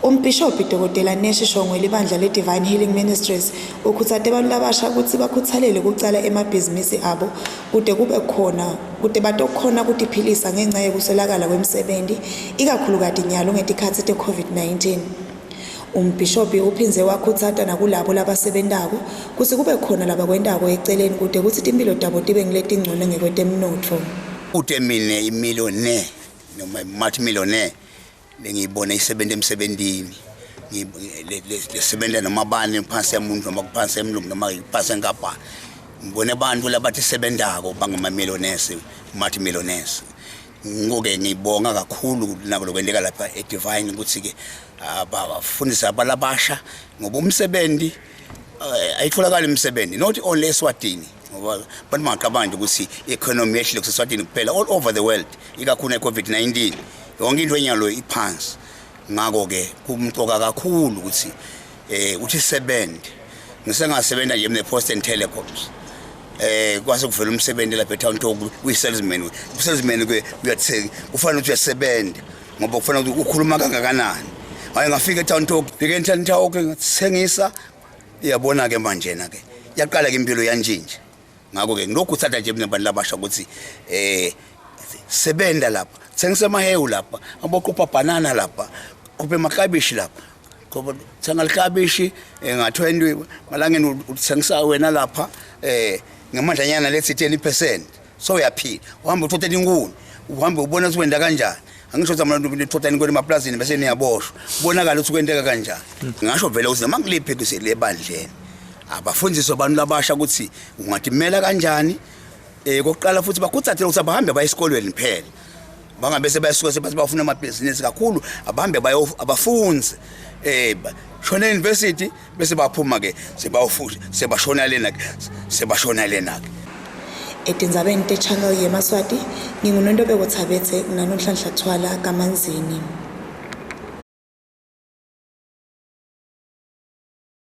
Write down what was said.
Umbhishobhi Dr. Nash Shongwe libandla le-Divine Healing Ministries ukhuthaze abantu labasha ukuthi bakhuthalele ukucala emabhizinisi abo kude batokhona ukutiphilisa ngenxa yokuswelakala kwemisebenzi ikakhulukazi nyalo ngetikhathi te-COVID-19. Umbhishobhi uphinze wakhuthaza nakulabo labasebentako kuthi kube khona labakwendako eceleni kude kuthi impilo tabo tibe ngiletingcono ngekwetemnotho. Ute mina imillionaire noma multimillionaire lengiyibona isebenza emsebenzini lesebenza nomabani phansi yamuntu noma kuphansi emlungu noma kuphansi enkapa ngibona abantu labathi sebenzako bangama millionaires multimillionaires ngoke ngibonga kakhulu nabo lokwendeka lapha eDivine ukuthi ke abafundisa abalabasha ngoba umsebenzi ayitholakala umsebenzi not only eSwatini ngoba bantu maqabanga ukuthi economy yehlile kuseSwatini kuphela all over the world ikakhulu eCovid-19 yonke into enyalo iphansi ngako ke kumxoka kakhulu ukuthi uthi sebenze ngisengasebenza nje nePost and Telecoms kwase kuvela umsebenzi lapha eTown Talk uyisalesman usalesman ke uyathenga kufanele ukuthi uyasebenza ngoba kufanele ukuthi ukhuluma kangakanani hayi ngafika eTown Talk bike eTown Talk ngathengisa iyabona ke manje na ke yaqala ke impilo yanjinje ngako ke ngilokhu uthatha nje abantu labasha ukuthi sebenda lapha thengisa mahewu lapha aboqopha banana lapha qophe makabishi lapha ngoba thenga likabishi nga20 malangeni uthengisa wena lapha ngamandlanyana lethi 10% so uyaphila uhamba uthatha inkuni uhamba ubona ukuthi wenda kanjani angisho ukuthi abantu bethatha inkuni emaplazini bese niyaboshwa ubonakala ukuthi kwenteka kanjani ngisho vele ukuthi noma ngiliphe kusele ebandleni abafundiswa abantu labasha ukuthi ungatimela kanjani kokuqala futhi bakhuthathele ukuthi abahambe baye esikolweni phela bangabe sebasuka sebathi bafuna amabhizinisi kakhulu abahambe abafunze shona university bese baphuma ke sebashona lena ke etindzabeni te-channel yemaswati ngingunondobeko Thabethe nginanonhlanhla Thwala kaManzini.